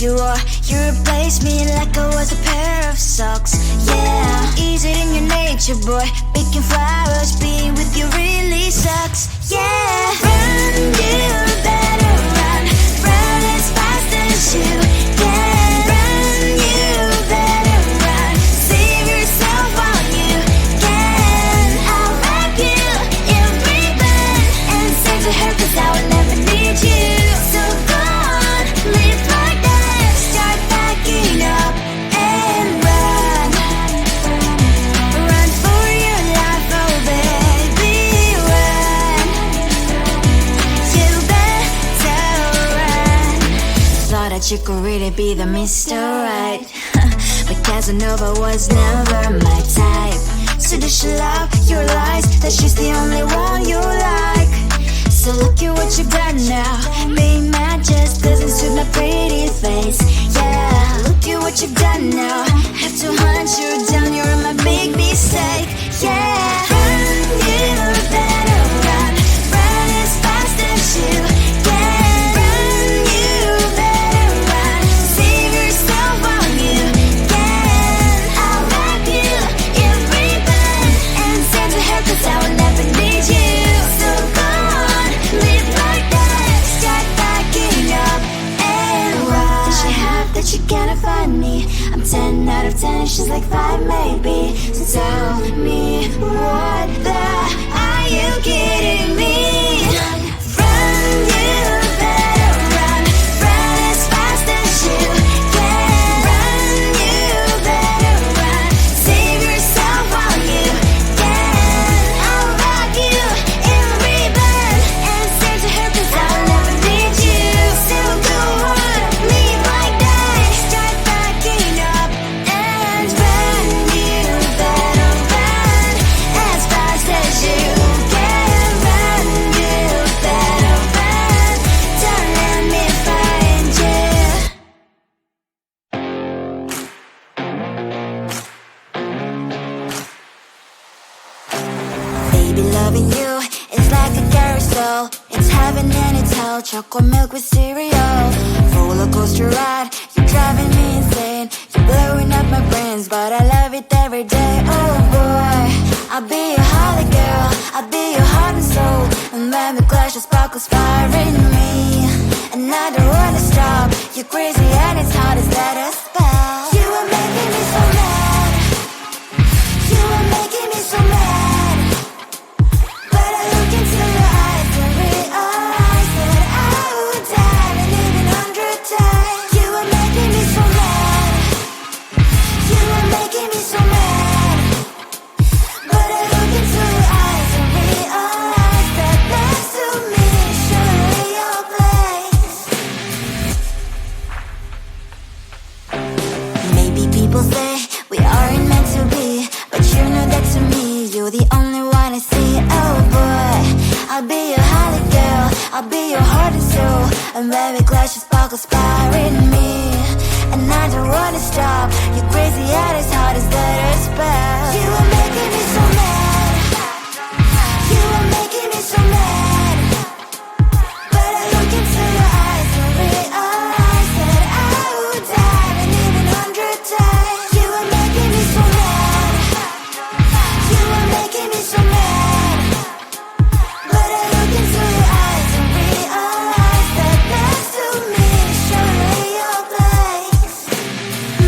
you are. You replaced me like I was a pair of socks. Yeah, is it in your nature, boy? Picking flowers, being with you really sucks. Yeah, run, you better run. Run as fast as you can. Run, you better run. Save yourself while you can. I'll wrap you in ribbon and send to her, 'cause I will never need you. So go on, live like that. Start backing up and run. Run for your life, oh baby, run. You better run. Thought that you could really be the Mr. Right, but Casanova was never my type. So does she love your lies, that she's the only one you like? So look at what you've done now. Being mad just doesn't suit my pretty face. Yeah, look at what you've done now. Have to hunt you down, you're my big mistake. Yeah, run, you better run. Run as fast as you can. Run, you better run. Save yourself while you can. I'll wrap you in ribbon and send to her, 'cause I will never need you. So go on, live like that. Start backing up and run. Does she have that you cannot find me? I'm 10 out of 10, she's like 5 maybe. So tell me, what the, are you kidding me? Run, you better run. Run as fast as you can. Run, you better run. Save yourself while you can. I'll wrap you in ribbon and send to her, 'cause I will never need you. So go on, live like that. Start backing up and run. You better run as fast as you can. Run, you better run. Don't let me find you. Baby, loving you is like a carousel. It's heaven and it's hell. Chocolate milk with cereal. Roller coaster ride, you're driving me insane. You're blowing up my brains, but I love it every day. Oh boy, I'll be your holly girl. I'll be your heart and soul. And when we clash, the sparkles fire in me. And I don't wanna stop. You're crazy and it's hard as that a spell. You are making me so mad. You are making me so mad. But I look into your eyes and realize that I would die and even 100 times. You are making me so mad. You are making me so mad. But I look into your eyes and realize that next to me is surely your place. Maybe people say we aren't meant to be, but you know that to me, you're the only one I see. Oh boy, I'll be your holly girl. I'll be your heart and soul. And when we clash, the sparkles fire in me. And I don't wanna stop. You're crazy and as hard as that a spell. You are making me so mad. You are making me so mad. But I look into your eyes and realize that I would die and even 100 times. You are making me so mad. You are making me so mad. But I look into your eyes and realize that next to me is surely your place.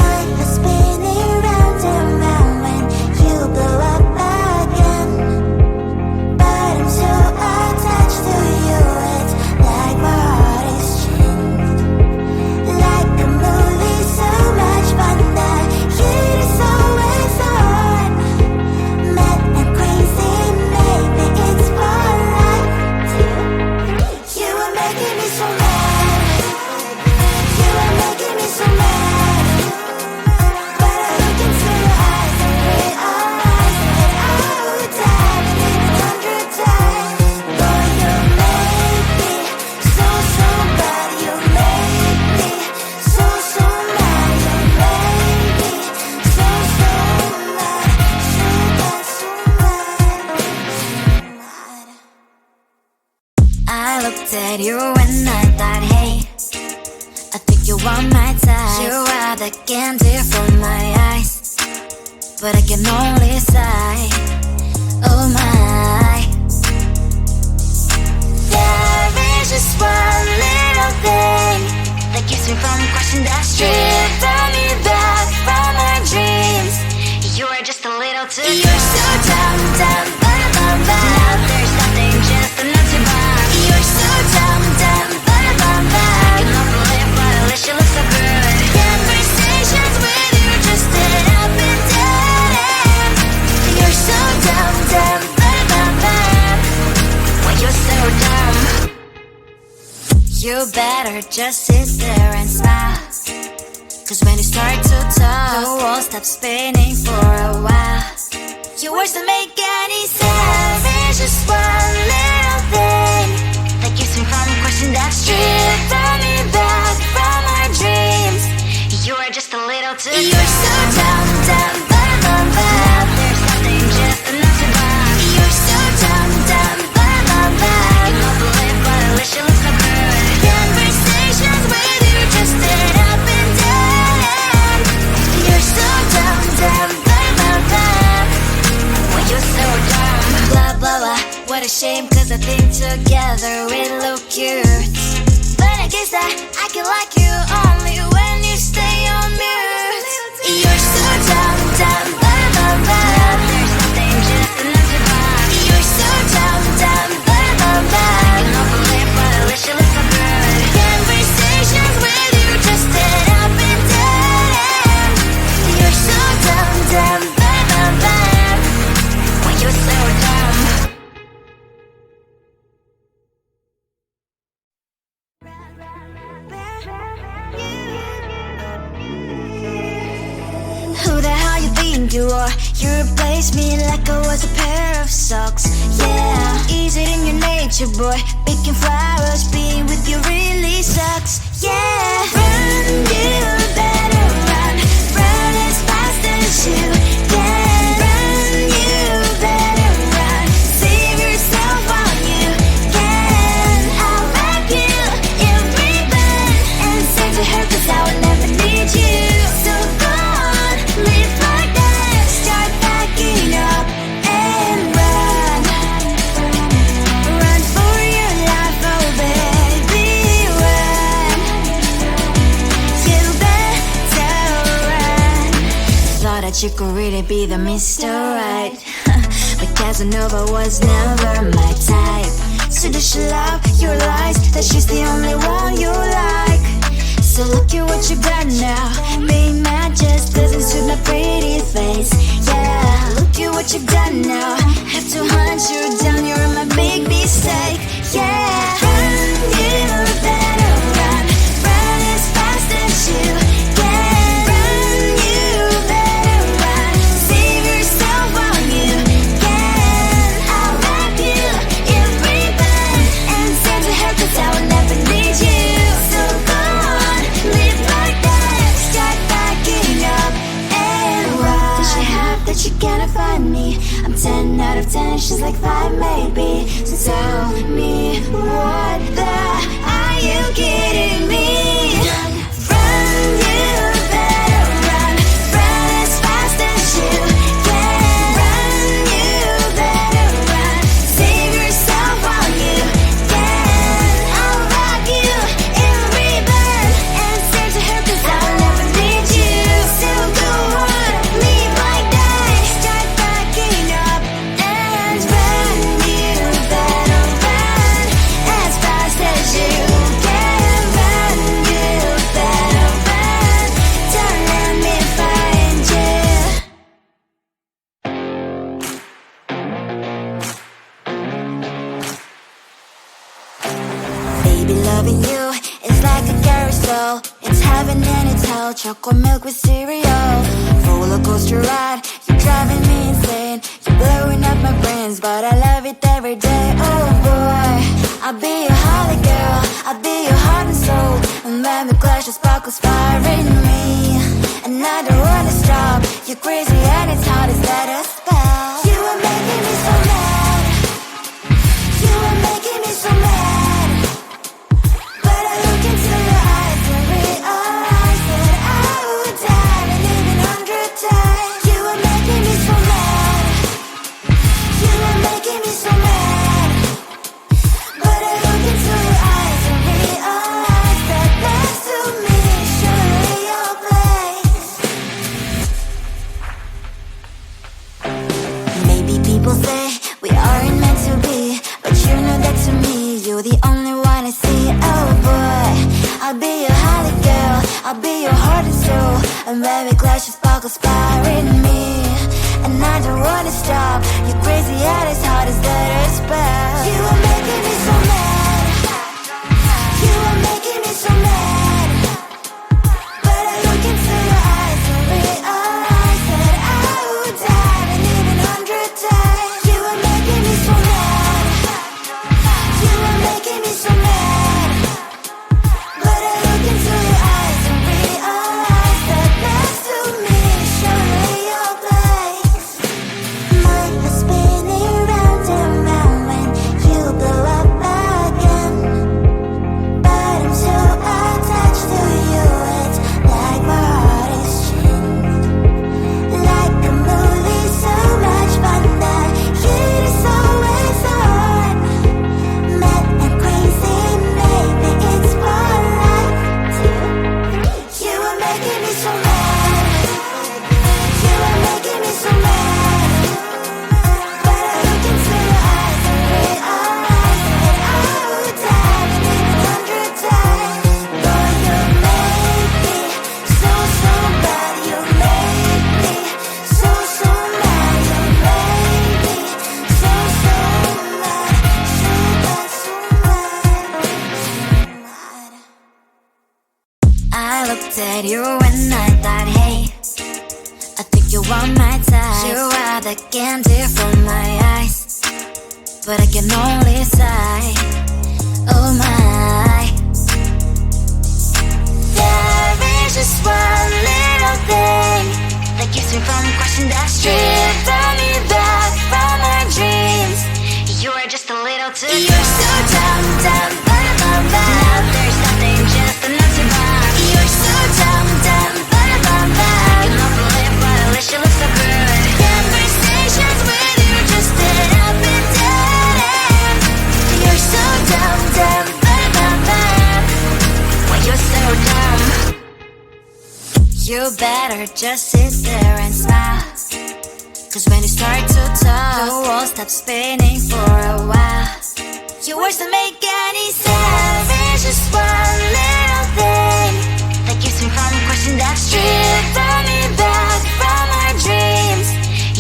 My heart spinning round and round when you blow up again. But I'm so attached to you, it's like my heart is chained. Like a movie, so much fun that heat is always on. Mad and crazy, maybe it's polite. You are making me so mad. You are making me so mad. But I look into your eyes and realize that I would die and even 100 times. Boy, you make me so, so bad. You make me so, so mad. You make me so, so mad. So bad, so mad. I looked at you and I thought, hey, I think You are my type. You are the candy for my eyes, but I can only sigh. Oh my. There is just one little thing that keeps me from crossing that street. Bring me back from my dreams. You are just a little too good. You're so dumb, dumb, bum, bum, bum. Now there's nothing, just enough to buy. You're so dumb, dumb, bum, bum, bum. You know the lip, but at least you look so good. Conversations with you just end up in dead end. You're so dumb, dumb, bum, bum, bum. Why you're so dumb? You better just sit there and smile, 'cause when you start to talk, the world stops spinning for a while. Your words don't make any sense. There's just one little thing that keeps me from crossing that street. Bring me back from our dreams. You are just a little too good. You're so dumb, dumb, bum, bum, bum. There's nothing, just enough to buy. You're so dumb, dumb, bum, bum, bum. You know the lip, but at least you look so good. Conversations with you just end up in dead end. You're so dumb, dumb, bum, bum, bum. Why you're so dumb? Blah, blah, blah. What a shame, 'cause I think together we look cute. But I guess that I can like you only when you stay on mute. You're so dumb, dumb, bum, bum, bum. There's nothing, just enough to buy. You're so dumb, dumb, bum, bum, bum. You know the lip, but at least you look so good. Conversations with you just end up in dead end. You're so dumb, dumb, bum, bum, bum. Why you're so dumb? Who the hell you think you are? You replaced me like I was a pair of socks. Yeah, easy in your nature, boy. Picking flowers, being with you really sucks. Yeah, run, you better run. Run as fast as you can. Run, you better run. Save yourself while you can. I'll wrap you in ribbon and send to her, 'cause I will never need you. So go on, live like that. Start backing up and run. Run for your life, oh baby, run. You better run. Thought that you could really be the Mr. Right, but Casanova was never my type. So does she love your lies, that she's the only one you like? So look at what you got now. Being mad just doesn't suit my pretty face. Yeah, look at what you got now. Have to hunt you down, you're my big mistake. Yeah, run, you better run. Run as fast as you can. Run, you better run. Save yourself while you can. I'll wrap you in ribbon and send to her, 'cause I will never need you. So go on, live like that. Start backing up and run. Does she have that she cannot find me? I'm 10 out of 10, she's like 5 maybe. So tell me, what the are you kidding me? Run, you better run. Run as fast as you can. Run, you better run. Save yourself while you can. I'll wrap you in ribbon and send to her, 'cause I'll never need you. So go on, live like that. Start backing up and run. You better run as fast as you can. Run, you better run. Don't let me find you. Baby, loving you is like a carousel. It's heaven and it's hell. Chocolate milk with cereal. Roller coaster ride, you're driving me insane. You're blowing up my brains, but I love it every day. Oh boy, I'll be your holly girl. I'll be your heart and soul. And when the clash, the sparkles fire in me. And I don't wanna stop. You're crazy and it's hard as that a spell. You are making me so mad. You are making me so mad. But I look into your eyes and realize conspiring me, and I don't wanna stop. You're crazy at as hard as letters spell. You are making me so mad. You are making me so mad. But I look into your eyes and realize that I would die and even 100 times. You are making me so mad. You are making me so mad. But I look into your eyes and realize that next to me is surely your place. Mind is spinning round and round when you blow up again. But I'm so attached to you, it's like my heart is chained. Like a movie, so much fun that it is always on. Mad and crazy, maybe it's more like two. You are making me so mad. You are making me so mad. But I look into your eyes and realize that I would die and even 100 times. Boy, you make me so, so bad. You make me so, so mad. You make me so, so mad. So bad, so mad, so mad. I looked at you and I thought, hey, I think you are my type. You are the candy from my eyes, but I can only sigh. Oh my. There is just one little thing that keeps me from crossing that street. Turn me back from my dreams. You are just a little too dumb. You're so dumb, dumb, dumb, dumb, dumb. Now there's nothing, just enough to buy. You're so dumb, dumb, dumb, dumb, dumb. You don't believe, but at least you look so good. Conversations with you just dead up and dead end. You're so dumb, dumb, dumb, dumb, dumb. Why you're so dumb? You better just sit there and smile, 'cause when you start to talk, the world stops spinning for a while. Your words don't make any sense. There's just one little thing that keeps me from crossing that street. Turn me back from my dreams.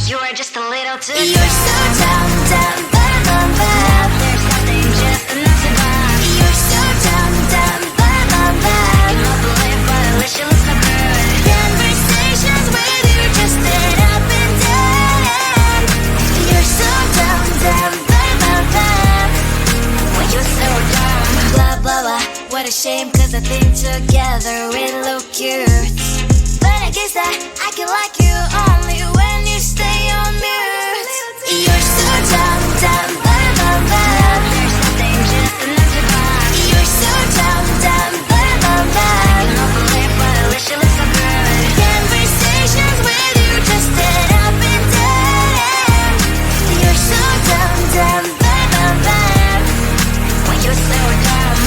You are just a little too dumb. You're so dumb, dumb, dumb, dumb, dumb. There's nothing, just enough to buy. You're so dumb, dumb, dumb, dumb, dumb. You don't believe, but at least you look so good. Conversations with you just dead up and dead end. You're so dumb, dumb, dumb, dumb, dumb. Why you're so dumb? Blah, blah, blah. What a shame, 'cause I think together we look cute. But I guess that I can like you only when you stay on mute. You're so dumb, dumb, dumb, dumb, dumb. There's nothing, just enough to buy. You're so dumb, dumb, dumb, dumb, dumb. You don't believe, but at least you look so good. Conversations with you just dead up and dead end. You're so dumb, dumb, dumb, dumb, dumb. Why you're so dumb?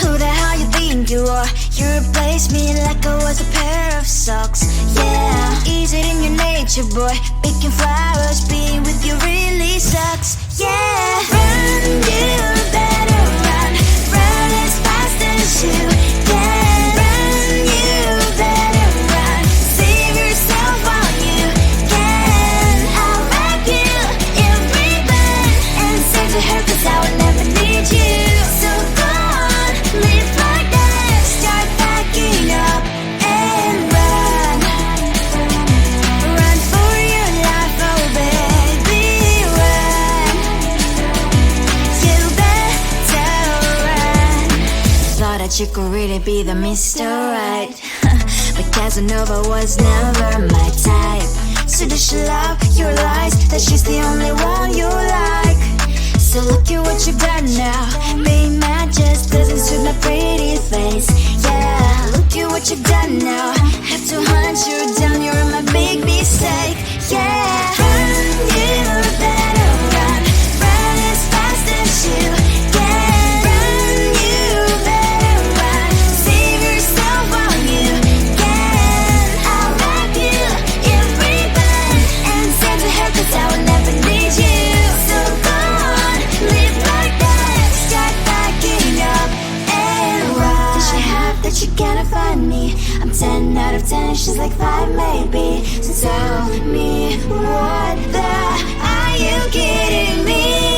Who the hell you think you are? You replaced me like I was a pair of socks. Yeah, is it in your nature, boy? Picking flowers, being with you really sucks. Yeah, run, you better run. Run as fast as you can. Run, you better run. Save yourself while you can. I'll wrap you in ribbon and send to her, 'cause I will never need you. So go on, live like that. Start backing up and run. Run for your life, oh baby, run. You better run. Thought that you could really be the Mr. Right, but Casanova was never my type. So does she love your lies, that she's the only one you like? So look at what you've done now. Being mad just doesn't suit my pretty face. Yeah, look at what you've done now. Have to hunt you down, you're my big mistake. Yeah, run, you better run. Run as fast as you can. Run, you better run. Save yourself while you can. I'll wrap you in ribbon and send to her, 'cause I will never need you. So go on. but you're gonna find me. I'm 10 out of 10, she's like 5 maybe. So tell me, what the are you kidding me?